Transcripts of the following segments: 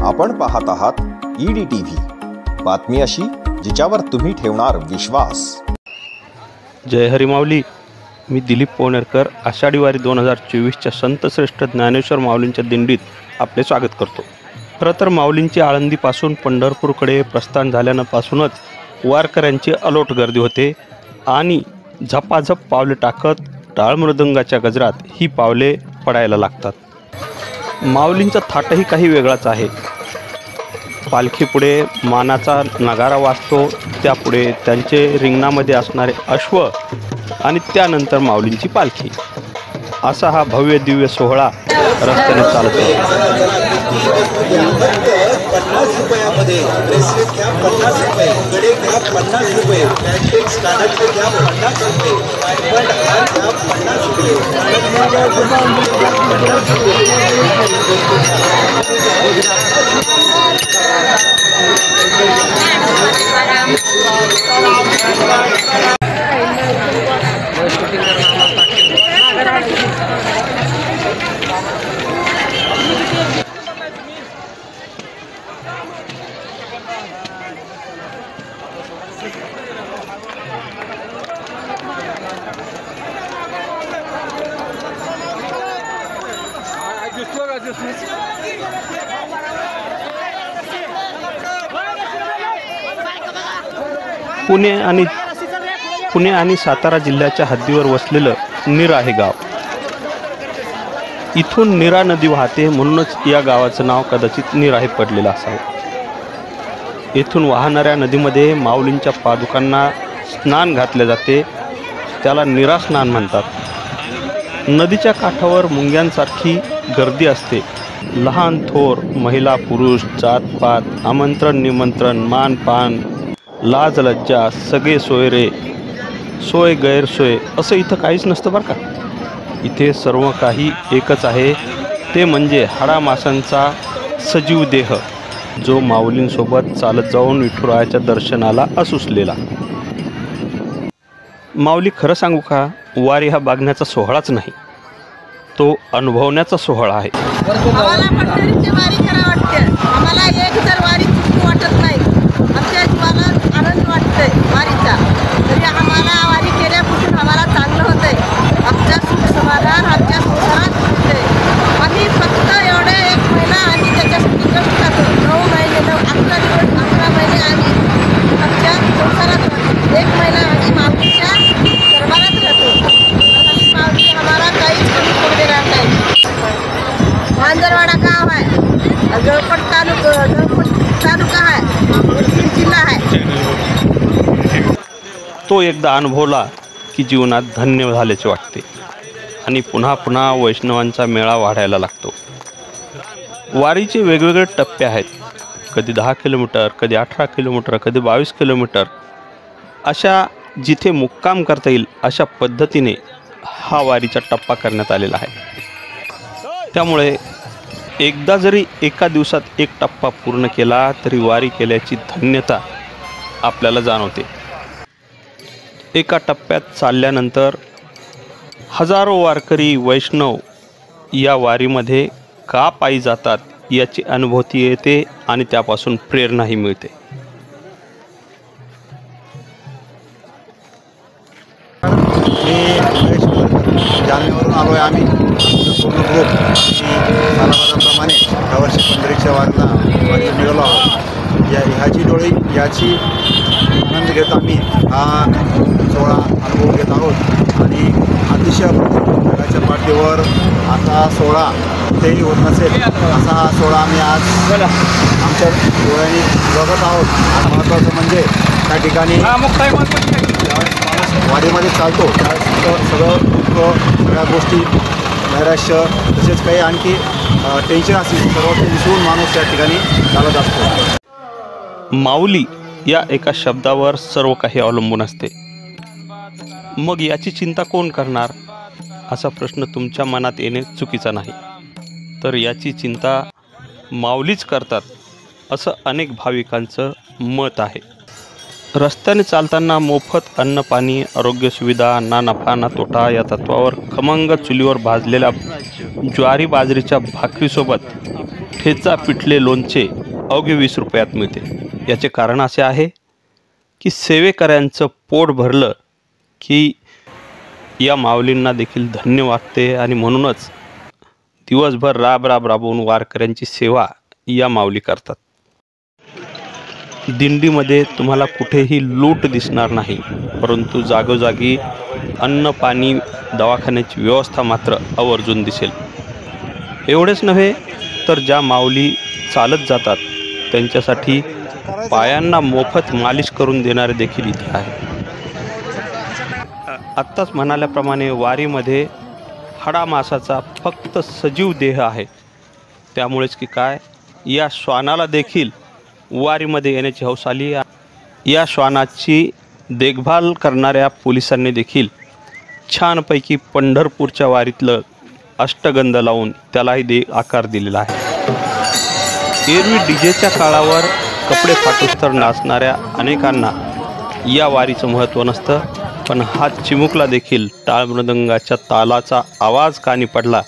आपण पाहत आहात EDTV, बातमी अशी जिच्यावर तुम्ही ठेवणार विश्वास। जय हरी माऊली। मी दिलीप पोणेरकर आषाढी वारी 2024च्या संतश्रेष्ठ ज्ञानेश्वर माऊलींच्या दिंडीत आपले स्वागत करतो। खरं तर माऊलींची आळंदीपासून पंढरपूरकडे प्रस्थान झाल्यापासूनच वारकऱ्यांची अलोट गर्दी होते आणि झपाझप पावले टाकत टाळ मृदंगाच्या गजरात ही पावले पडायला लागतात। माऊलींचा थाटही काही वेगळाच आहे। पालखीपुढे मानाचा नगारा वाजतो, त्यापुढे त्यांचे रिंगणामध्ये असणारे अश्व आणि त्यानंतर माऊलींची पालखी, असा हा भव्य दिव्य सोहळा रस्त्याने चालतो। 50 रुपयामध्ये ब्रेसलेट घ्या 50 रुपये, कडे घ्या 50 रुपये, पॅकेट्स कानातले घ्या 50 रुपये, डायमंड हार घ्या 50 रुपये। पुणे आणि सातारा जिल्ह्याच्या हद्दीवर वसलेलं नीरा हे गाव। इथून नीरा नदी वाहते, म्हणूनच या गावाचं नाव कदाचित नीरा हे पडलेलं असावं। येथून वाहणाऱ्या नदीमध्ये माऊलींच्या पादुकांना स्नान घातले जाते, त्याला नीरा स्नान म्हणतात। नदीच्या काठावर मुंग्यांसारखी गर्दी असते। लहान थोर, महिला पुरुष, जातपात, आमंत्रण निमंत्रण, मानपान, लाज लज्जा, सगळे सोयरे, सोय गैरसोय असं इथं काहीच नसतं बरं का। इथे सर्व काही एकच आहे, ते म्हणजे हाडामासांचा सजीव देह, जो माऊलींसोबत चालत जाऊन विठुरायाच्या दर्शनाला असुसलेला। माऊली, खरं सांगू का, वारी हा बघण्याचा सोहळाच नाही, तो अनुभवण्याचा सोहळा आहे। आम्हाला पंढरीची वारी करा वाटते, आम्हाला एक जर वारी चुकू वाटत नाही, आमच्या जीवाला आनंद वाटतोय वारीचा। तरी आम्हाला वारी केल्यापासून आम्हाला चांगलं होतंय, आमच्या सुख समाधान आमच्या संसारात होतंय। आम्ही फक्त एवढे 1 महिना आम्ही त्याच्यासाठी कष्ट करतो, 9 महिने 11 दिवस 11 महिने आम्ही आमच्या संसारात राहतो, 1 महिना आम्ही माऊलीच्या दरबारात राहतो। माऊली आम्हाला काहीच कमी पडू देणार नाही। मांजरवाडा गाव आहे, जळकोट तालुका आहे, जिल्हा आहे। तो एकदा अनुभवला की जीवनात धन्य झाल्याचे वाटते आणि पुन्हा पुन्हा वैष्णवांचा मेळा वाढायला लागतो। वारीचे वेगवेगळे टप्पे आहेत, कधी 10 किलोमीटर, कधी 18 किलोमीटर, कधी 22 किलोमीटर, अशा जिथे मुक्काम करता येईल अशा पद्धतीने हा वारीचा टप्पा करण्यात आलेला आहे। त्यामुळे एकदा जरी एका दिवसात एक टप्पा पूर्ण केला तरी वारी केल्याची धन्यता आपल्याला जाणवते। एका टप्प्यात चालल्यानंतर हजारो वारकरी वैष्णव या वारीमध्ये का पायी जातात याची अनुभूती येते आणि त्यापासून प्रेरणाही मिळते। जालन्यावरून आलो आहे आम्ही, पूर्ण ग्रुप सालाबादाप्रमाणे यावर्षी पंढरीच्या वारीला निघालो आहोत। याची आनंद घेत आम्ही हा सोहळा अनुभव घेत आहोत आणि अतिशय जगाच्या पाठीवर असा सोहळा कुठेही होत नसेल असा हा सोहळा आम्ही आज आमच्या डोळ्यांनी बघत आहोत। महत्त्वाचं म्हणजे त्या ठिकाणी वारीमध्ये चालतो त्यावेळेस सगळं दुःख, सगळ्या गोष्टी, नैराश्य, तसेच काही आणखी टेन्शन असतील सर्व ते विसरून माणूस त्या ठिकाणी चालत असतो। माऊली या एका शब्दावर सर्व काही अवलंबून असते। मग याची चिंता कोण करणार असा प्रश्न तुमच्या मनात येणे चुकीचा नाही, तर याची चिंता माऊलीच करतात असं अनेक भाविकांचं मत आहे। रस्त्याने चालताना मोफत अन्न पाणी, आरोग्य सुविधा, ना नफा ना तोटा या तत्वावर खमंग चुलीवर भाजलेल्या ज्वारी बाजरीच्या भाकरीसोबत ठेचा पिठले लोणचे अवघे 20 रुपयात मिळते. याचे कारण असे आहे की सेवेकऱ्यांचं पोट भरलं की या माऊलींना देखील धन्य वाटते आणि म्हणूनच दिवसभर राबवून वारकऱ्यांची सेवा या माऊली करतात. दिंडीमध्ये तुम्हाला कुठेही लूट दिसणार नाही, परंतु जागोजागी अन्न पाणी दवाखान्याची व्यवस्था मात्र आवर्जून दिसेल. एवढेच नव्हे तर ज्या माऊली चालत जातात त्यांच्यासाठी पायांना मोफत मालिश करून देणारे देखील इथे आहे. आत्ताच म्हणाल्याप्रमाणे वारीमध्ये हाडामासाचा फक्त सजीव देह आहे. त्यामुळेच की काय, या श्वानाला देखील वारीमध्ये येण्याची हौस आली. या श्वानाची देखभाल करणाऱ्या पोलिसांनी देखील छानपैकी पंढरपूरच्या वारीतलं अष्टगंध लावून त्यालाही आकार दिलेला आहे. एरवी डीजेच्या काळावर कपडे फाटूस्तर नाचणाऱ्या अनेकांना या वारीचं महत्त्व नसतं, पण हा चिमुकला देखील टाळ मृदंगाच्या तालाचा आवाज कानी पडला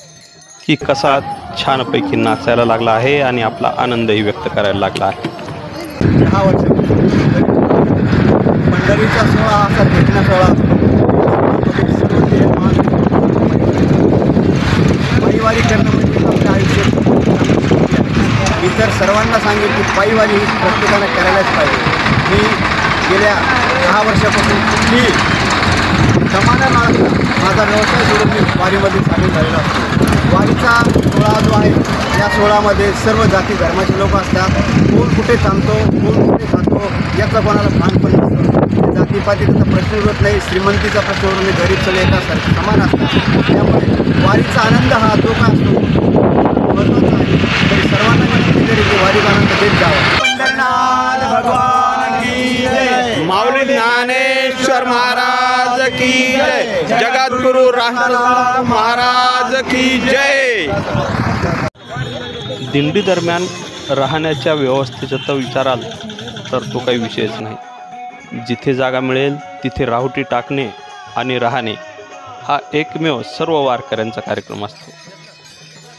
की कसा छानपैकी नाचायला लागला आहे आणि आपला आनंदही व्यक्त करायला लागला आहे. 10 वर्षापासून पंढरीचा सोहळा असा भेटणा सोहळा असतो. पायीवारी करणं म्हणजे आपल्या आयुष्यात. मी तर सर्वांना सांगेन की पायीवारी ही प्रत्येकानं करायलाच पाहिजे. मी गेल्या 10 वर्षापासून कुठलीही समाधान माझा व्यवसाय सोडून मी वारीमध्ये सामील झालेला असतो. वारीचा सोहळा जो आहे या सोहळ्यामध्ये सर्व जाती धर्माचे लोक असतात. कोण कुठे थांबतो, कोण कुठे खातो याचा कोणाला भान पण नसतं. जातीपातीचा प्रश्न उरत नाही, श्रीमंतीचा प्रश्न उरत नाही, गरीब सगळे एकासारखे समान असतात. त्यामुळे वारीचा आनंद हा धोका असतो महत्त्वाचा आहे. तरी सर्वांना विनंती करेल की वारीचा आनंद देत जावा. पंढरनाथ भगवान की जय. माऊली ज्ञानेश्वर महाराज की जय. जगद्गुरु राष्ट्रसंत महाराज की जय. दिंडी दरम्यान राहण्याच्या व्यवस्थेचा तर विचाराल तर तो काही विषयच नाही. जिथे जागा मिळेल तिथे राहुटी टाकणे आणि राहणे हा एकमेव सर्व वारकऱ्यांचा कार्यक्रम असतो.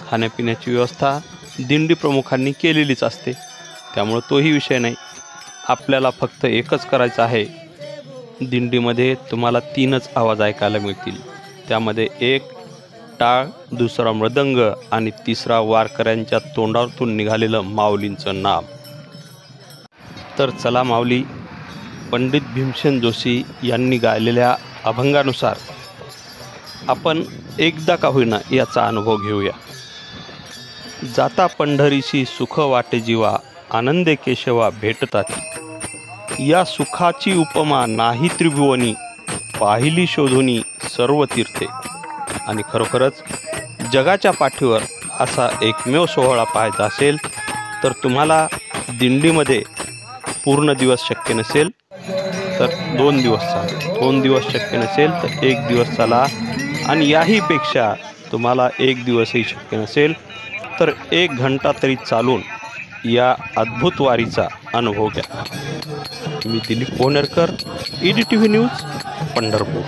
खाण्यापिण्याची व्यवस्था दिंडी प्रमुखांनी केलेलीच असते, त्यामुळं तोही विषय नाही. आपल्याला फक्त एकच करायचं आहे. दिंडीमध्ये तुम्हाला 3च आवाज ऐकायला मिळतील. त्यामध्ये एक टाळ, दुसरा मृदंग आणि तिसरा वारकऱ्यांच्या तोंडातून निघालेलं माऊलींचं नाम. तर चला माऊली पंडित भीमसेन जोशी यांनी गायलेल्या अभंगानुसार आपण एकदा का होईना याचा अनुभव घेऊया. जाता पंढरीशी सुख वाटे जीवा, आनंदे केशवा भेटताती. या सुखाची उपमा नाही त्रिभुवनी, पाहिली शोधुनी सर्व तीर्थे. आणि खरोखरच जगाच्या पाठीवर असा एकमेव सोहळा पाहायचा असेल तर तुम्हाला दिंडीमध्ये पूर्ण दिवस शक्य नसेल तर 2 दिवस चाला. 2 दिवस शक्य नसेल तर 1 दिवस चाला. आणि याहीपेक्षा तुम्हाला 1 दिवसही शक्य नसेल तर 1 घंटा तरी चालून या अद्भुत वारीचा अनुभव घ्या. मी दिलीप पोहनेरकर, EDTV न्यूज, पंढरपूर.